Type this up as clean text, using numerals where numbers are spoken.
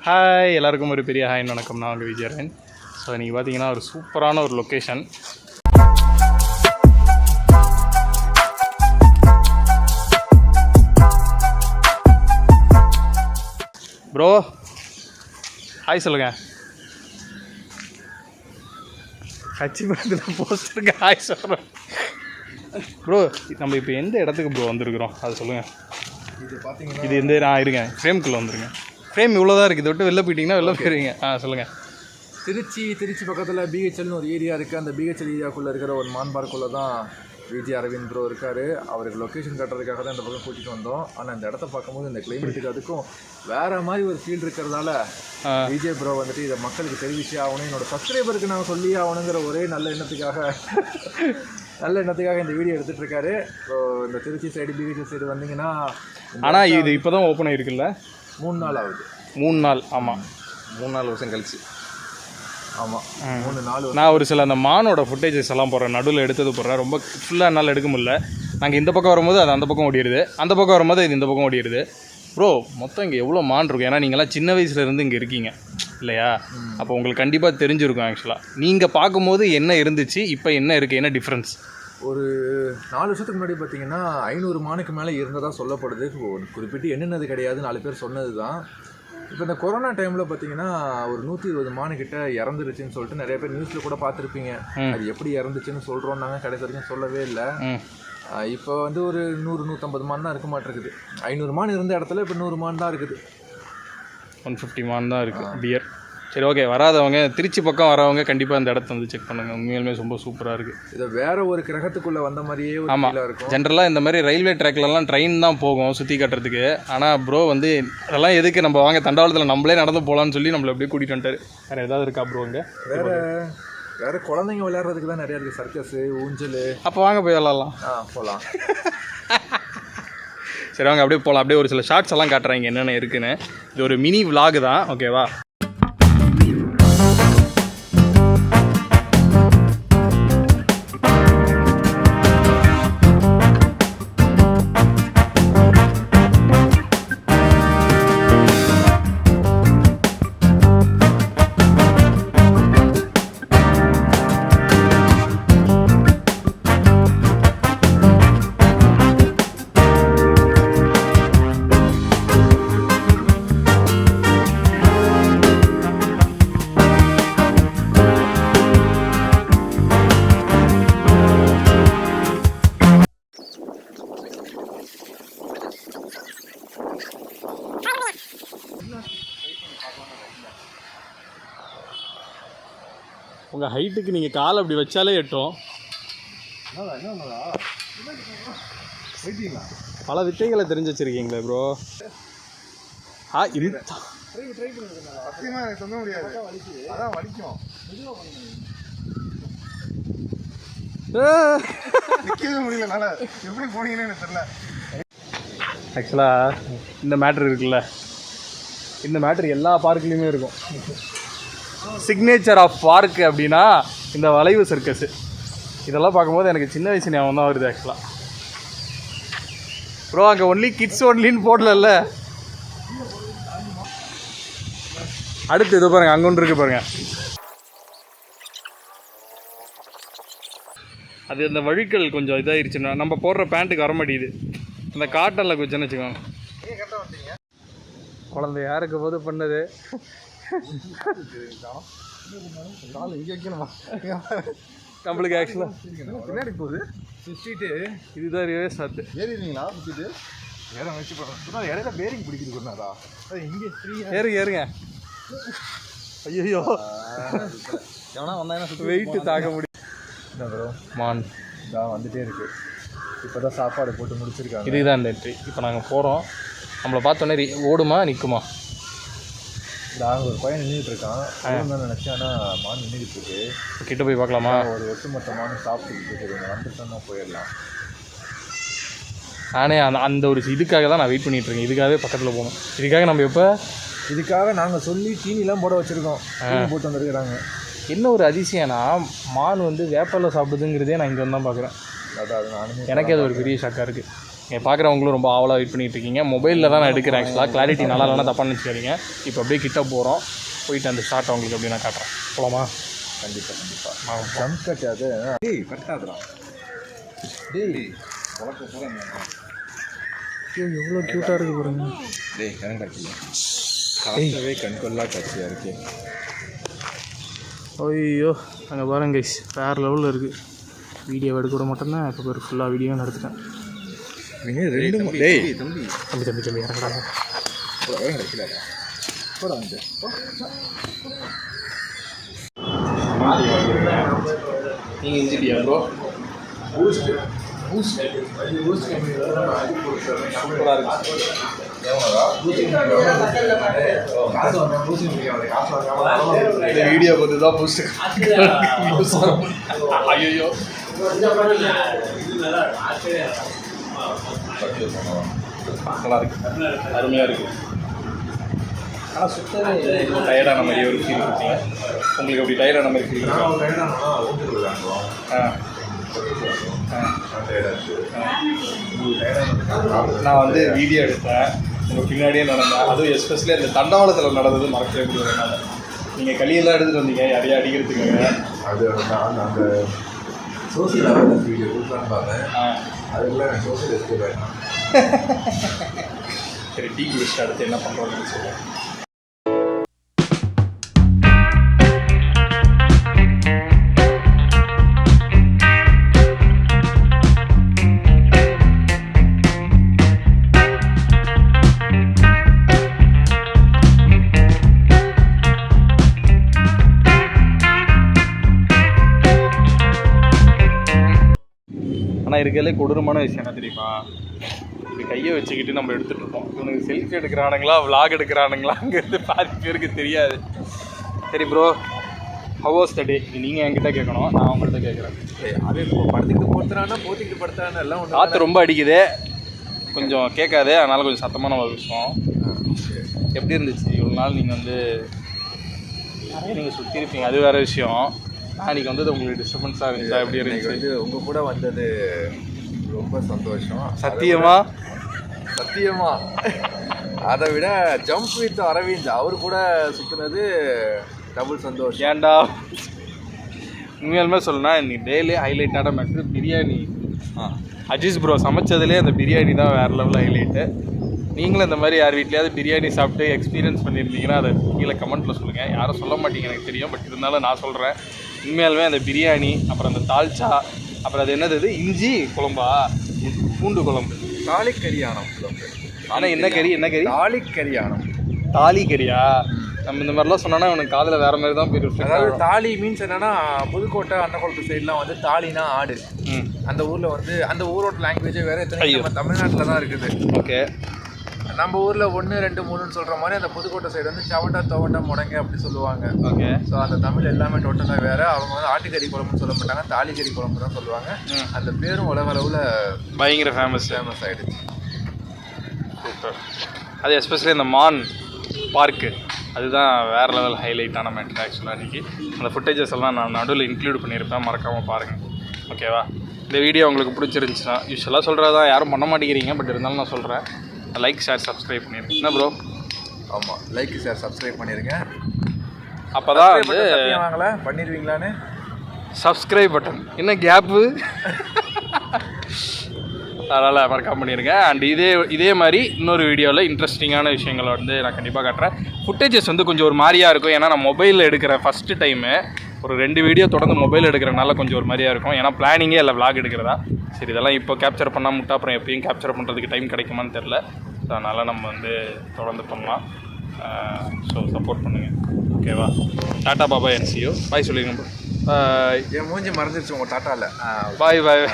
Hi எல்லாருக்கும் ஒரு பெரிய ஹாய் வணக்கம். நான் உங்கள் விஜயரன். ஸோ இன்றைக்கி பார்த்தீங்கன்னா ஒரு சூப்பரான ஒரு லொக்கேஷன். ப்ரோ ஹாய் சொல்லுங்கள். கட்சி படத்தில் போஸ்டருக்கு ஹாய் சொல்கிறேன். ப்ரோ நம்ம இப்போ எந்த இடத்துக்கு ப்ரோ வந்திருக்கிறோம் அது சொல்லுங்கள். இது பார்த்தீங்கன்னா இது எந்த நான் இருக்கேன் ஃப்ரேம்குள்ளே வந்துருங்க. ஃப்ரேம் இவ்வளோ தான் இருக்குது. இதை விட்டு வெளில போயிட்டீங்கன்னா வெளில போயிருவீங்க. சொல்லுங்கள். திருச்சி பக்கத்தில் பிஹெச்எல்னு ஒரு ஏரியா இருக்குது. அந்த பிஹெச்எல் ஏரியாக்குள்ளே இருக்கிற ஒரு மான்பார்க்குள்ளே தான் விஜய் அரவிந்த் ப்ரோ இருக்கார். அவருக்கு லொக்கேஷன் கட்டுறதுக்காக தான் இந்த பக்கம் கூட்டிகிட்டு வந்தோம். ஆனால் இந்த இடத்த பார்க்கும்போது இந்த கிளைமேட்டுக்கு அதுக்கும் வேறு மாதிரி ஒரு ஃபீல் இருக்கிறதால விஜய் ப்ரோ வந்துட்டு இதை மக்களுக்கு தெரிவிச்சே ஆகணும், என்னோடய சப்ஸ்கிரைபருக்கு நான் சொல்லி ஆகணுங்கிற ஒரே நல்ல எண்ணத்துக்காக இந்த வீடியோ எடுத்துகிட்டு இருக்காரு. ஸோ இந்த திருச்சி சைடு பிஹெச்எல் சைடு வந்தீங்கன்னா, ஆனால் இது இப்போ தான் ஓப்பன் ஆகிருக்குல்ல? 3 நாள் ஆகுது. 3 நாள். ஆமாம், 3-4 வருஷம் கழிச்சு. ஆமாம், 3-4. நான் ஒரு சில அந்த மானோட ஃபுட்டேஜஸ் எல்லாம் போடுறேன், நடுவில் எடுத்தது போடுறேன். ரொம்ப ஃபுல்லாக என்னால் எடுக்க முடியல. நாங்கள் இந்த பக்கம் வரும்போது அது அந்த பக்கம் ஓடிடுது, அந்த பக்கம் வரும்போது இது இந்த பக்கம் ஓடிடுது. ப்ரோ மொத்தம் இங்கே எவ்வளோ மான் இருக்கும்? ஏன்னா நீங்களாம் சின்ன வயசுலேருந்து இங்கே இருக்கீங்க இல்லையா? அப்போ உங்களுக்கு கண்டிப்பாக தெரிஞ்சிருக்கும். ஆக்சுவலாக நீங்கள் பார்க்கும்போது என்ன இருந்துச்சு, இப்போ என்ன இருக்குது, என்ன டிஃப்ரென்ஸ்? ஒரு 4 வருஷத்துக்கு முன்னாடி பார்த்தீங்கன்னா 500 மானுக்கு மேலே இருந்ததாக சொல்லப்படுது. குறிப்பிட்டு என்னென்னது கிடையாது, 4 பேர் சொன்னது தான். இப்போ இந்த கொரோனா டைமில் பார்த்தீங்கன்னா ஒரு 120 மானுக்கிட்ட இறந்துருச்சுன்னு சொல்லிட்டு நிறைய பேர் நியூஸில் கூட பார்த்துருப்பீங்க. அது எப்படி இறந்துச்சுன்னு சொல்கிறோன்னாங்க, கடைசி வரைக்கும் சொல்லவே இல்லை. இப்போ வந்து ஒரு 100-150 மான் தான் இருக்க மாட்டேருக்குது. 500 மான் இருந்த இடத்துல இப்போ 100 மான் தான் இருக்குது. 150 மான் தான் இருக்குது பியர். சரி, ஓகே. வராதவங்க, திருச்சி பக்கம் வரவங்க கண்டிப்பாக அந்த இடத்த வந்து செக் பண்ணுங்கள். உண்மையிலுமே ரொம்ப சூப்பராக இருக்குது. இதை வேற ஒரு கிரகத்துக்குள்ளே வந்த மாதிரியே ஒரு ஃபீலாக இருக்கும். ஜென்ரலாக இந்த மாதிரி ரயில்வே ட்ராக்லலாம் ட்ரெயின் தான் போகும் சுற்றி கட்டுறதுக்கு. ஆனால் ப்ரோ வந்து அதெல்லாம் எதுக்கு, நம்ம வாங்க தண்டவாளத்தில் நம்மளே நடந்து போகலான்னு சொல்லி நம்மளை அப்படியே கூட்டிகிட்டு வந்துட்டார். வேறு ஏதாவது இருக்கா ப்ரோ இங்கே? வேறு குழந்தைங்க விளையாடுறதுக்கு தான் நிறையா இருக்குது. சர்க்கஸு, ஊஞ்சல். அப்போ வாங்க போய் விளாட்லாம். போகலாம். சரி வாங்க அப்படியே போகலாம். அப்படியே ஒரு சில ஷார்ட்ஸ் எல்லாம் காட்டுறாங்க என்னென்ன இருக்குன்னு. இது ஒரு மினி விலாக் தான், ஓகேவா? உங்கள் ஹைட்டுக்கு நீங்கள் காலை அப்படி வச்சாலே எட்டும். பல வித்தைகளை தெரிஞ்சு வச்சுருக்கீங்களே ப்ரோ. இது ஆக்சுவலாக இந்த மேட்ரு இருக்குல்ல, இந்த மேட்ரு எல்லா பார்க்லேயுமே இருக்கும். சிக்னேச்சர் ஆஃப் பார்க் அப்படின்னா இந்த வளைவு சர்க்கஸு. இதெல்லாம் பார்க்கும்போது எனக்கு சின்ன வயசு ஞாபகம் தான் வருது ஆக்சுவலாக. ப்ரோ அங்கே ஒன்லி கிட்ஸ் ஒன்லின்னு போடல. அடுத்து இது பாருங்கள், அங்கே ஒன்று இருக்குது பாருங்கள். அது அந்த வழுக்கல் கொஞ்சம் இதாகிடுச்சுன்னா நம்ம போடுற பேண்ட்டுக்கு வர மாட்டேங்குது. அந்த காட்டனில் கொஞ்சம்னு வச்சுக்கோங்க. குழந்தை யாருக்கு போது பண்ணது நம்மளுக்கு ஆக்சுவலாக பின்னாடி போகுது. சுற்றிட்டு இதுதான் ரிவர்ஸ் ஆத்து. ஏறிங்களா? சுற்றிட்டு வேற வச்சு போகிறோம். இடையில பேரிங் பிடிக்குது கொண்டாரா? இங்கே ஏறுங்க. ஐயோ எவனா வந்தாங்கன்னா வெயிட்டு தாக்க முடியும். மான் தான் வந்துகிட்டே இருக்குது. இப்போ தான் சாப்பாடு போட்டு முடிச்சிருக்காங்க. இதுக்கு தான் இந்த என்ட்ரி. இப்போ நாங்கள் போகிறோம். நம்மளை பார்த்தோன்னே ஓடுமா நிற்குமா? நாங்கள் ஒரு பையன் நின்றுட்டு இருக்கான். தான் நினச்சேன், ஆனால் மான் நின்றுட்டு இருக்கு. கிட்ட போய் பார்க்கலாமா? ஒரு ஒட்டுமொத்த மான் சாப்பிட்டுக்கிட்டு இருக்குது. வந்துட்டோம்னா போயிடலாம். நானே அந்த ஒரு இதுக்காக தான் நான் வெயிட் பண்ணிகிட்டு இருக்கேன். இதுக்காகவே பக்கத்தில் போகணும். இதுக்காக நம்ம எப்போ இதுக்காக நாங்கள் சொல்லி தீனிலாம் போட வச்சுருக்கோம். போட்டு வந்துருக்குறாங்க. என்ன ஒரு அதிசயம்னா, மான் வந்து வேப்பலை சாப்பிடுதுங்கிறதே நான் இங்கே வந்து தான் பார்க்குறேன். அதாவது நானுமே எனக்கே அது ஒரு பெரிய ஷாக்காக இருக்குது. நீங்கள் பார்க்குறவங்களும் ரொம்ப ஆவலாக வெயிட் பண்ணிகிட்டு இருக்கீங்க. மொபைலில் தான் நான் எடுக்கிறேன் ஆக்சுவலாக. கிளாரிட்டி நல்லா இல்லைனா தப்பாக நினச்சிக்காதீங்க. இப்போ அப்படியே கிட்ட போகிறோம், போயிட்டு அந்த ஷார்ட் அவங்களுக்கு எப்படி நான் காட்டுறேன். போகலாமா? கண்டிப்பாக ஜம்ப் கட் அது டேய் கட்டாதுடா டேய் உனக்கு போகிறேன். எவ்வளோ க்யூட்டாக இருக்குது பாருங்க. டேய் கரெக்டாக காட்டவே கண்கொள்ளா காட்சியாக இருக்கே. ஐயோ அங்கே பாருங்க கைஸ், வேறு லெவலில் இருக்குது. வீடியோ எடுக்க விட மட்டும்தான் இப்போ ஒரு ஃபுல்லாக வீடியோ எடுத்துட்டேன். நீங்கள் ரெண்டு டேய் தம்பி இறங்குறாங்க. போட வந்து நீங்கள் இன்ஜினியா ப்ரோ? பூஸ்ட் சூப்பராக இருக்குது. இந்த வீடியோ பார்த்து தான் பூஸ்ட். ஐயோ நல்லா இருக்கு, அருமையாக இருக்குது. ஆனால் சுத்தமே டயர்டான மாதிரி ஒரு ஃபீல் இருக்கீங்க. உங்களுக்கு அப்படி டயர்டான மாதிரி ஃபீல் இருக்கு? நான் வந்து வீடியோ எடுத்தேன், உங்கள் பின்னாடியே நடந்தேன். அதுவும் எஸ்பெஷலி அந்த தண்டவாளத்தில் நடந்தது மறக்கவே முடியாது. நீங்கள் களியெல்லாம் எடுத்துகிட்டு வந்தீங்க யாரையா அடிக்கிறதுக்காக. அது நான் அந்த சோசியல் அவேர்னஸ் வீடியோ கொடுக்கலான்னு பார்த்தேன். அதுக்குள்ள நான் சோசியல் எஸ்கேப் ஆகிட்டேன். சரி, டீ குடிச்சிட்டு அடுத்து என்ன பண்ணுறோன்னு சொல்லுவேன். ஆனால் இருக்கிறதுலே கொடூரமான விஷயம் என்ன தெரியுமா? இப்படி கையை வச்சுக்கிட்டு நம்ம எடுத்துகிட்டு இருக்கோம். இவனுக்கு செல்ஃபி எடுக்கிறானுங்களா விளாக் எடுக்கிறானுங்களாங்கிறது பாதி பேருக்கு தெரியாது. சரி ப்ரோ, ஹவ் வாஸ் த டே? நீங்கள் என்கிட்ட கேட்கணும், நான் உங்கள்கிட்ட கேட்குறேன். அதே படத்துக்கு போட்டுறானா போத்திக்கிட்டு படுத்துறானா எல்லாம் ஒன்று. காற்று ரொம்ப அடிக்குது, கொஞ்சம் கேட்காது, அதனால் கொஞ்சம் சத்தமான ஒரு விஷயம். எப்படி இருந்துச்சு இவ்வளோ நாள் நீங்கள் வந்து நிறைய நீங்கள் சுற்றி இருப்பீங்க, அது வேறு விஷயம். அன்றைக்கி வந்தது உங்களுக்கு டிஸ்டர்பன்ஸாக இருந்துச்சா? எப்படி இருந்துச்சு? வந்து உங்கள் கூட வந்தது ரொம்ப சந்தோஷம். சத்தியமா அதை விட ஜம்ப் வித் அரவிந்த் அவர் கூட சுற்றுனது டபுள் சந்தோஷம். ஏன்டா உண்மையாலுமே சொல்லணும்னா இன்னைக்கு டெய்லி ஹைலைட்டான மேட்ரு பிரியாணி. அஜீஸ் ப்ரோ சமைச்சதுலேயே அந்த பிரியாணி தான் வேறு லெவலில் ஹைலைட்டு. நீங்களும் இந்த மாதிரி யார் வீட்லையாவது பிரியாணி சாப்பிட்டு எக்ஸ்பீரியன்ஸ் பண்ணியிருந்தீங்கன்னா அதை கீழே கமெண்ட்டில் சொல்லுங்கள். யாரும் சொல்ல மாட்டீங்க எனக்கு தெரியும், பட் இருந்தாலும் நான் சொல்கிறேன். உண்மையாலுமே அந்த பிரியாணி, அப்புறம் அந்த தால்ச்சா, அப்புறம் அது என்னது இது இஞ்சி குழம்பா பூண்டு குழம்பு, தாலிக்கரியானம் குழம்பு. ஆனால் என்ன கறி? தாலிக்கரியானம். தாலி கறியா? நம்ம இந்த மாதிரிலாம் சொன்னோன்னா உனக்கு காதில் வேறு மாதிரி தான் போயிருக்கு. அதாவது தாலி மீன்ஸ் என்னன்னா, புதுக்கோட்டை அன்னக்குளத்து சைட்லாம் வந்து தாலினா ஆடு. அந்த ஊரில் வந்து அந்த ஊரோட லாங்குவேஜே வேறு. நம்ம தமிழ்நாட்டில் தான் இருக்குது. ஓகே, நம்ம ஊரில் 1 2 3ன்னு சொல்கிற மாதிரி அந்த புதுக்கோட்டை சைடு வந்து சவட்டா துவட்டா முடங்க அப்படி சொல்லுவாங்க. ஓகே. ஸோ அந்த தமிழ் எல்லாமே டோட்டலாக வேறு. அவங்க வந்து ஆட்டுக்கறி குழம்புன்னு சொல்ல மாட்டாங்க, தாலிக்கறி குழம்பு தான் சொல்லுவாங்க. அந்த பேரும் உலக அளவில் பயங்கர ஃபேமஸ் ஆகிடுச்சு. சூப்பர். அது எஸ்பெஷலி இந்த மான் பார்க்கு, அதுதான் வேறு லெவல் ஹைலைட்டான மேட்ரு ஆக்சுவலாக. அன்றைக்கி அந்த ஃபுட்டேஜஸ் எல்லாம் நான் நடுவில் இன்க்ளூட் பண்ணியிருப்பேன், மறக்காமல் பாருங்கள். ஓகேவா? இந்த வீடியோ உங்களுக்கு பிடிச்சிருந்துச்சுன்னா, யூஸ்வலாக சொல்கிறதா யாரும் பண்ண மாட்டேங்கிறீங்க, பட் இருந்தாலும் நான் சொல்கிறேன், லைக் ஷேர் சப்ஸ்கிரைப் பண்ணிடுங்க. என்ன ப்ரோ? ஆமாம், லைக் ஷேர் சப்ஸ்கிரைப் பண்ணிடுங்க. அப்போ தான் வந்து வாங்கலை பண்ணிடுவீங்களான்னு சப்ஸ்கிரைப் பட்டன் என்ன கேப்பு அதனால் மறக்காம பண்ணிடுங்க. அண்ட் இதே மாதிரி இன்னொரு வீடியோவில் இன்ட்ரெஸ்டிங்கான விஷயங்களை வந்து நான் கண்டிப்பாக காட்டுறேன். ஃபுட்டேஜஸ் வந்து கொஞ்சம் ஒரு மாதிரியாக இருக்கும், ஏன்னா நான் மொபைலில் எடுக்கிறேன் ஃபஸ்ட்டு டைமு. ஒரு 2 வீடியோ தொடர்ந்து மொபைல் எடுக்கிறனால கொஞ்சம் ஒரு மாதிரியாக இருக்கும், ஏன்னா பிளானிங்கே இல்லை விளாக் எடுக்கிறதா. சரி, இதெல்லாம் இப்போ கேப்சர் பண்ணால் முட்டா அப்புறம் எப்பயும் கேப்சர் பண்ணுறதுக்கு டைம் கிடைக்குமான்னு தெரில. ஸோ அதனால் நம்ம வந்து தொடர்ந்து பண்ணலாம். ஸோ சப்போர்ட் பண்ணுங்கள். ஓகேவா? டாட்டா பாபா என்சியோ பாய் சொல்லிடுங்க ப்ரோ. பாய். என் மூஞ்சி மறந்துடுச்சு உங்கள் டாட்டாவில். பாய் பாய்.